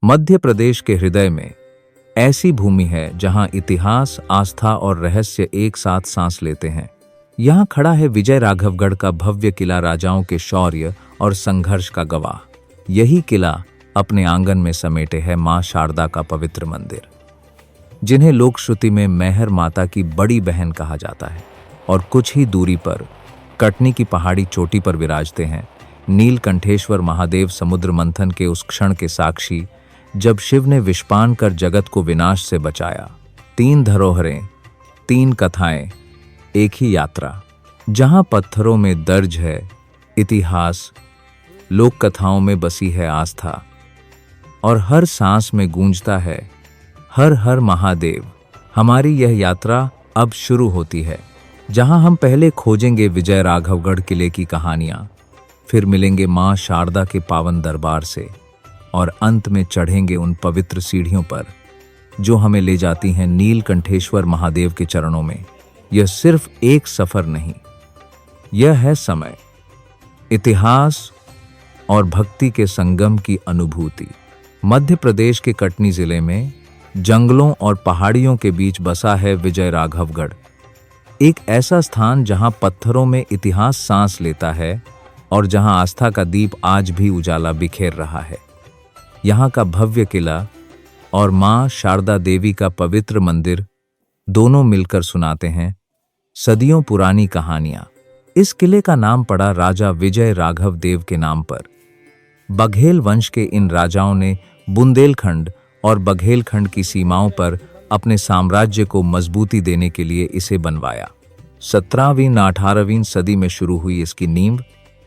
मध्य प्रदेश के हृदय में ऐसी भूमि है जहां इतिहास, आस्था और रहस्य एक साथ सांस लेते हैं। यहाँ खड़ा है विजय राघवगढ़ का भव्य किला, राजाओं के शौर्य और संघर्ष का गवाह। यही किला अपने आंगन में समेटे है मां शारदा का पवित्र मंदिर, जिन्हें लोक श्रुति में मैहर माता की बड़ी बहन कहा जाता है। और कुछ ही दूरी पर कटनी की पहाड़ी चोटी पर विराजते हैं नीलकंठेश्वर महादेव, समुद्र मंथन के उस क्षण के साक्षी जब शिव ने विषपान कर जगत को विनाश से बचाया। 3 धरोहरें, 3 कथाएं, एक ही यात्रा, जहां पत्थरों में दर्ज है इतिहास, लोक कथाओं में बसी है आस्था और हर सांस में गूंजता है हर हर महादेव। हमारी यह यात्रा अब शुरू होती है, जहां हम पहले खोजेंगे विजय राघवगढ़ किले की कहानियां, फिर मिलेंगे मां शारदा के पावन दरबार से और अंत में चढ़ेंगे उन पवित्र सीढ़ियों पर जो हमें ले जाती हैं नीलकंठेश्वर महादेव के चरणों में। यह सिर्फ एक सफर नहीं, यह है समय, इतिहास और भक्ति के संगम की अनुभूति। मध्य प्रदेश के कटनी जिले में जंगलों और पहाड़ियों के बीच बसा है विजय राघवगढ़, एक ऐसा स्थान जहां पत्थरों में इतिहास सांस लेता है और जहां आस्था का दीप आज भी उजाला बिखेर रहा है। यहाँ का भव्य किला और मां शारदा देवी का पवित्र मंदिर दोनों मिलकर सुनाते हैं सदियों पुरानी कहानियां। इस किले का नाम पड़ा राजा विजय राघव देव के नाम पर। बघेल वंश के इन राजाओं ने बुंदेलखंड और बघेलखंड की सीमाओं पर अपने साम्राज्य को मजबूती देने के लिए इसे बनवाया। 17वीं 18वीं सदी में शुरू हुई इसकी नींव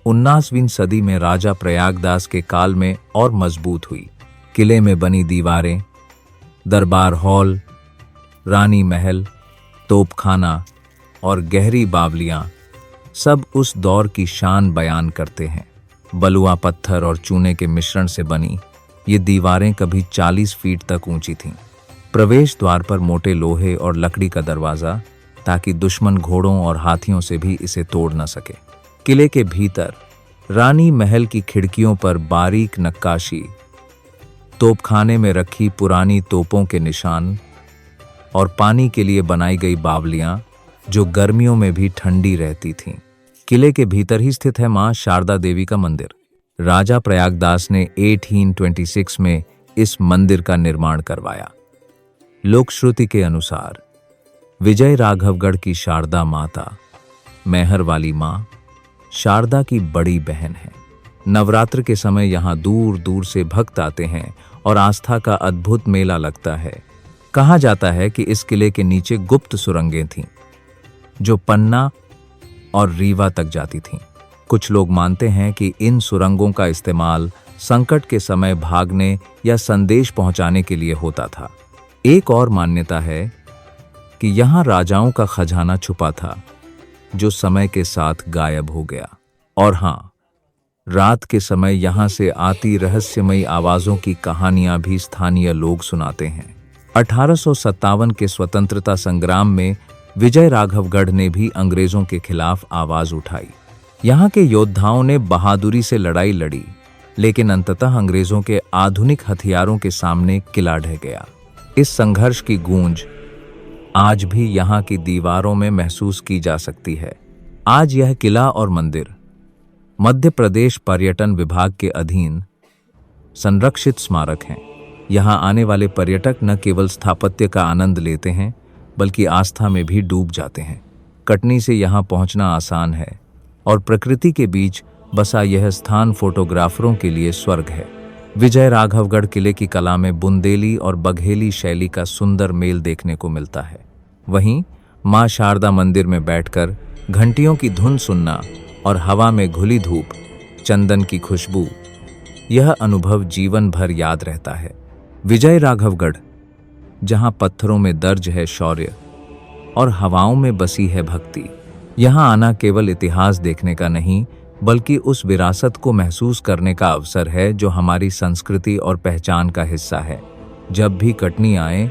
19वीं सदी में राजा प्रयागदास के काल में और मजबूत हुई। किले में बनी दीवारें, दरबार हॉल, रानी महल, तोपखाना और गहरी बावलियां सब उस दौर की शान बयान करते हैं। बलुआ पत्थर और चूने के मिश्रण से बनी ये दीवारें कभी 40 फीट तक ऊंची थीं। प्रवेश द्वार पर मोटे लोहे और लकड़ी का दरवाजा, ताकि दुश्मन घोड़ों और हाथियों से भी इसे तोड़ न सके। किले के भीतर रानी महल की खिड़कियों पर बारीक नक्काशी, तोपखाने में रखी पुरानी तोपों के निशान और पानी के लिए बनाई गई बावलियां जो गर्मियों में भी ठंडी रहती थीं। किले के भीतर ही स्थित है मां शारदा देवी का मंदिर। राजा प्रयागदास ने 1826 में इस मंदिर का निर्माण करवाया। लोक श्रुति के अनुसार विजय राघवगढ़ की शारदा माता मैहर वाली मां शारदा की बड़ी बहन है। नवरात्र के समय यहाँ दूर दूर से भक्त आते हैं और आस्था का अद्भुत मेला लगता है। कहा जाता है कि इस किले के नीचे गुप्त सुरंगें थीं जो पन्ना और रीवा तक जाती थीं। कुछ लोग मानते हैं कि इन सुरंगों का इस्तेमाल संकट के समय भागने या संदेश पहुंचाने के लिए होता था। एक और मान्यता है कि यहाँ राजाओं का खजाना छुपा था जो समय के साथ गायब हो गया। और हाँ, रात के समय यहाँ से आती रहस्यमयी आवाजों की कहानियां भी स्थानीय लोग सुनाते हैं। 1857 के स्वतंत्रता संग्राम में विजय राघवगढ़ ने भी अंग्रेजों के खिलाफ आवाज उठाई। यहाँ के योद्धाओं ने बहादुरी से लड़ाई लड़ी, लेकिन अंततः अंग्रेजों के आधुनिक हथियारों के सामने किला ढह गया। इस संघर्ष की गूंज आज भी यहाँ की दीवारों में महसूस की जा सकती है। आज यह किला और मंदिर मध्य प्रदेश पर्यटन विभाग के अधीन संरक्षित स्मारक हैं। यहाँ आने वाले पर्यटक न केवल स्थापत्य का आनंद लेते हैं, बल्कि आस्था में भी डूब जाते हैं। कटनी से यहाँ पहुँचना आसान है और प्रकृति के बीच बसा यह स्थान फोटोग्राफरों के लिए स्वर्ग है। विजय राघवगढ़ किले की कला में बुंदेली और बघेली शैली का सुंदर मेल देखने को मिलता है। वहीं मां शारदा मंदिर में बैठकर घंटियों की धुन सुनना और हवा में घुली धूप, चंदन की खुशबू, यह अनुभव जीवन भर याद रहता है। विजय राघवगढ़, जहां पत्थरों में दर्ज है शौर्य और हवाओं में बसी है भक्ति। यहाँ आना केवल इतिहास देखने का नहीं, बल्कि उस विरासत को महसूस करने का अवसर है जो हमारी संस्कृति और पहचान का हिस्सा है। जब भी कटनी आए,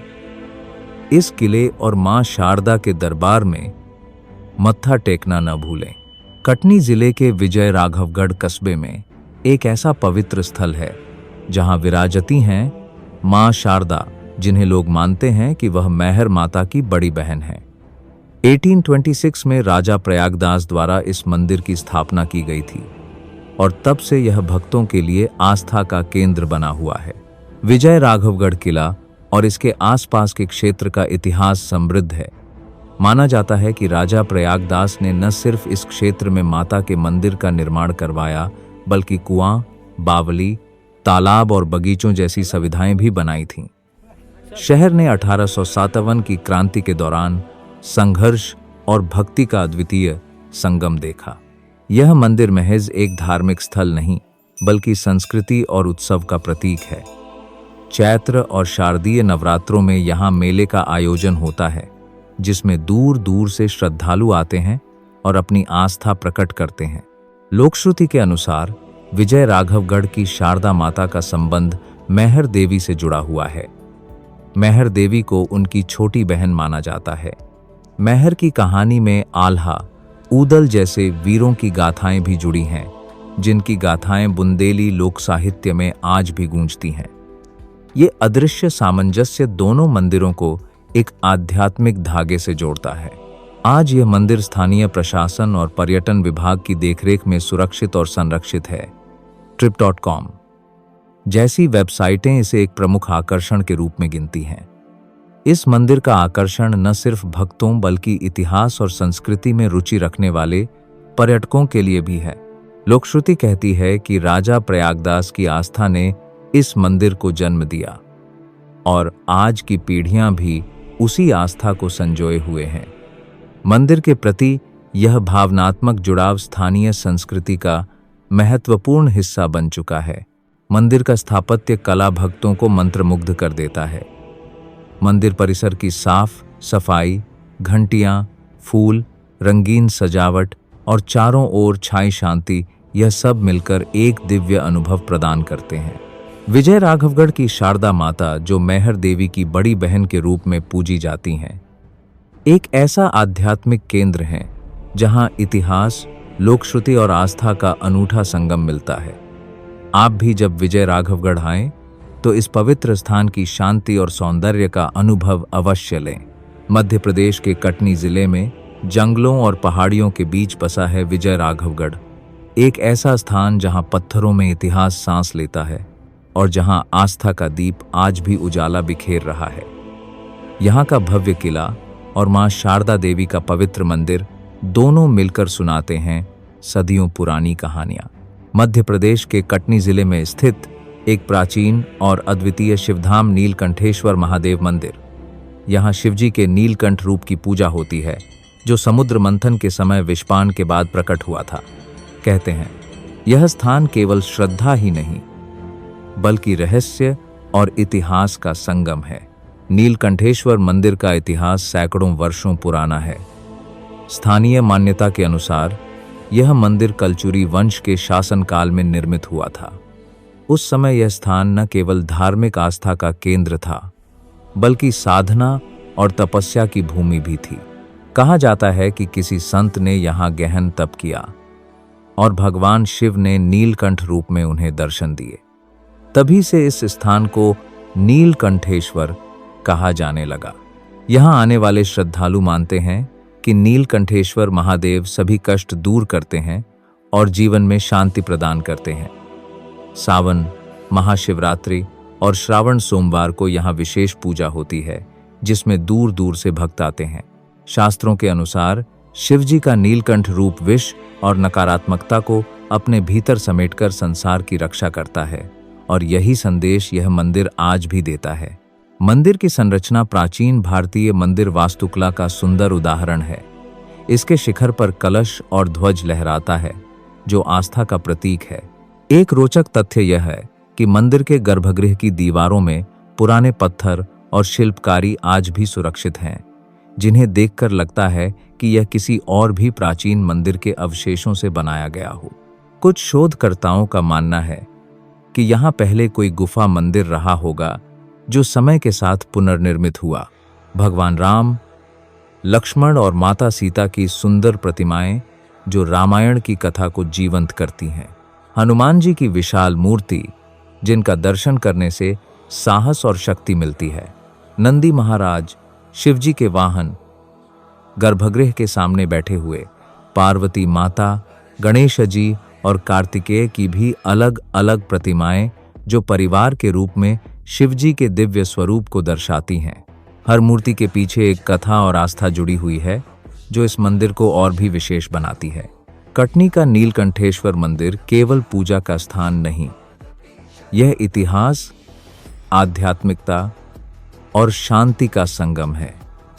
इस किले और मां शारदा के दरबार में मत्था टेकना न भूलें। कटनी जिले के विजय राघवगढ़ कस्बे में एक ऐसा पवित्र स्थल है जहां विराजती हैं मां शारदा, जिन्हें लोग मानते हैं कि वह मैहर माता की बड़ी बहन है। 1826 में राजा प्रयागदास द्वारा इस मंदिर की स्थापना की गई थी और तब से यह भक्तों के लिए आस्था का केंद्र बना हुआ है। विजय राघवगढ़ किला और इसके आसपास के क्षेत्र का इतिहास समृद्ध है। माना जाता है कि राजा प्रयागदास ने न सिर्फ इस क्षेत्र में माता के मंदिर का निर्माण करवाया, बल्कि कुआं, बावली, तालाब और बगीचों जैसी सुविधाएं भी बनाई थीं। शहर ने 1857 की क्रांति के दौरान संघर्ष और भक्ति का अद्वितीय संगम देखा। यह मंदिर महज एक धार्मिक स्थल नहीं, बल्कि संस्कृति और उत्सव का प्रतीक है। चैत्र और शारदीय नवरात्रों में यहाँ मेले का आयोजन होता है, जिसमें दूर दूर से श्रद्धालु आते हैं और अपनी आस्था प्रकट करते हैं। लोकश्रुति के अनुसार विजय राघवगढ़ की शारदा माता का संबंध मैहर देवी से जुड़ा हुआ है। मैहर देवी को उनकी छोटी बहन माना जाता है। मैहर की कहानी में आल्हा, ऊदल जैसे वीरों की गाथाएं भी जुड़ी हैं, जिनकी गाथाएं बुंदेली लोक साहित्य में आज भी गूंजती हैं। ये अदृश्य सामंजस्य दोनों मंदिरों को एक आध्यात्मिक धागे से जोड़ता है। आज यह मंदिर स्थानीय प्रशासन और पर्यटन विभाग की देखरेख में सुरक्षित और संरक्षित है। Trip.com जैसी वेबसाइटें इसे एक प्रमुख आकर्षण के रूप में गिनती हैं। इस मंदिर का आकर्षण न सिर्फ भक्तों बल्कि इतिहास और संस्कृति में रुचि रखने वाले पर्यटकों के लिए भी है। लोकश्रुति कहती है कि राजा प्रयागदास की आस्था ने इस मंदिर को जन्म दिया और आज की पीढ़ियां भी उसी आस्था को संजोए हुए हैं। मंदिर के प्रति यह भावनात्मक जुड़ाव स्थानीय संस्कृति का महत्वपूर्ण हिस्सा बन चुका है। मंदिर का स्थापत्य कला भक्तों को मंत्रमुग्ध कर देता है। मंदिर परिसर की साफ सफाई, घंटियां, फूल, रंगीन सजावट और चारों ओर छाई शांति, यह सब मिलकर एक दिव्य अनुभव प्रदान करते हैं। विजय राघवगढ़ की शारदा माता, जो मैहर देवी की बड़ी बहन के रूप में पूजी जाती हैं, एक ऐसा आध्यात्मिक केंद्र है जहां इतिहास, लोकश्रुति और आस्था का अनूठा संगम मिलता है। आप भी जब विजय राघवगढ़ आएं तो इस पवित्र स्थान की शांति और सौंदर्य का अनुभव अवश्य लें। मध्य प्रदेश के कटनी जिले में जंगलों और पहाड़ियों के बीच बसा है विजय राघवगढ़, एक ऐसा स्थान जहां पत्थरों में इतिहास सांस लेता है और जहां आस्था का दीप आज भी उजाला बिखेर रहा है। यहाँ का भव्य किला और मां शारदा देवी का पवित्र मंदिर दोनों मिलकर सुनाते हैं सदियों पुरानी कहानियां। मध्य प्रदेश के कटनी जिले में स्थित एक प्राचीन और अद्वितीय शिवधाम नीलकंठेश्वर महादेव मंदिर। यहाँ शिवजी के नीलकंठ रूप की पूजा होती है, जो समुद्र मंथन के समय विषपान के बाद प्रकट हुआ था। कहते हैं यह स्थान केवल श्रद्धा ही नहीं, बल्कि रहस्य और इतिहास का संगम है। नीलकंठेश्वर मंदिर का इतिहास सैकड़ों वर्षों पुराना है। स्थानीय मान्यता के अनुसार यह मंदिर कलचुरी वंश के शासनकाल में निर्मित हुआ था। उस समय यह स्थान न केवल धार्मिक आस्था का केंद्र था, बल्कि साधना और तपस्या की भूमि भी थी। कहा जाता है कि किसी संत ने यहाँ गहन तप किया और भगवान शिव ने नीलकंठ रूप में उन्हें दर्शन दिए। तभी से इस स्थान को नीलकंठेश्वर कहा जाने लगा। यहाँ आने वाले श्रद्धालु मानते हैं कि नीलकंठेश्वर महादेव सभी कष्ट दूर करते हैं और जीवन में शांति प्रदान करते हैं। सावन, महाशिवरात्रि और श्रावण सोमवार को यहाँ विशेष पूजा होती है, जिसमें दूर दूर से भक्त आते हैं। शास्त्रों के अनुसार शिवजी का नीलकंठ रूप विष और नकारात्मकता को अपने भीतर समेटकर संसार की रक्षा करता है, और यही संदेश यह मंदिर आज भी देता है। मंदिर की संरचना प्राचीन भारतीय मंदिर वास्तुकला का सुंदर उदाहरण है। इसके शिखर पर कलश और ध्वज लहराता है, जो आस्था का प्रतीक है। एक रोचक तथ्य यह है कि मंदिर के गर्भगृह की दीवारों में पुराने पत्थर और शिल्पकारी आज भी सुरक्षित हैं, जिन्हें देखकर लगता है कि यह किसी और भी प्राचीन मंदिर के अवशेषों से बनाया गया हो। कुछ शोधकर्ताओं का मानना है कि यहाँ पहले कोई गुफा मंदिर रहा होगा, जो समय के साथ पुनर्निर्मित हुआ। भगवान राम, लक्ष्मण और माता सीता की सुंदर प्रतिमाएं, जो रामायण की कथा को जीवंत करती हैं। हनुमान जी की विशाल मूर्ति, जिनका दर्शन करने से साहस और शक्ति मिलती है। नंदी महाराज, शिवजी के वाहन, गर्भगृह के सामने बैठे हुए पार्वती माता, गणेश जी और कार्तिकेय की भी अलग अलग प्रतिमाएं जो परिवार के रूप में शिवजी के दिव्य स्वरूप को दर्शाती हैं। हर मूर्ति के पीछे एक कथा और आस्था जुड़ी हुई है जो इस मंदिर को और भी विशेष बनाती है। कटनी का नीलकंठेश्वर मंदिर केवल पूजा का स्थान नहीं, यह इतिहास, आध्यात्मिकता और शांति का संगम है।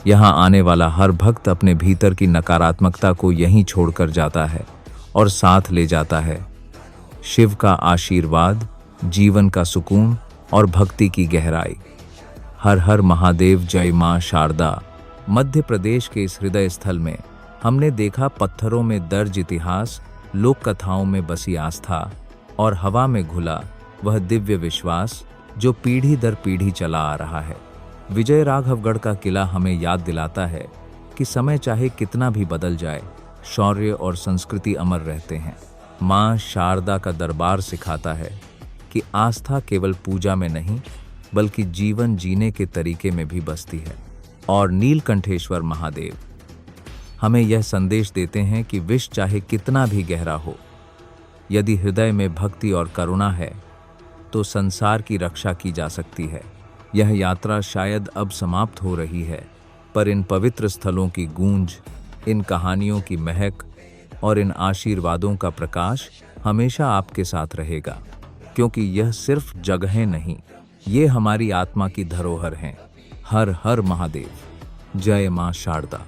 यहाँ आने वाला हर भक्त अपने भीतर की नकारात्मकता को यहीं छोड़कर जाता है और साथ ले जाता है शिव का आशीर्वाद, जीवन का सुकून और भक्ति की गहराई। हर हर महादेव, जय मां शारदा। मध्य प्रदेश के इस हृदय स्थल में हमने देखा पत्थरों में दर्ज इतिहास, लोक कथाओं में बसी आस्था और हवा में घुला वह दिव्य विश्वास जो पीढ़ी दर पीढ़ी चला आ रहा है। विजय राघवगढ़ का किला हमें याद दिलाता है कि समय चाहे कितना भी बदल जाए, शौर्य और संस्कृति अमर रहते हैं। मां शारदा का दरबार सिखाता है कि आस्था केवल पूजा में नहीं बल्कि जीवन जीने के तरीके में भी बसती है। और नीलकंठेश्वर महादेव हमें यह संदेश देते हैं कि विष चाहे कितना भी गहरा हो, यदि हृदय में भक्ति और करुणा है तो संसार की रक्षा की जा सकती है। यह यात्रा शायद अब समाप्त हो रही है, पर इन पवित्र स्थलों की गूंज, इन कहानियों की महक और इन आशीर्वादों का प्रकाश हमेशा आपके साथ रहेगा, क्योंकि यह सिर्फ जगहें नहीं, ये हमारी आत्मा की धरोहर हैं। हर हर महादेव। जय मां शारदा।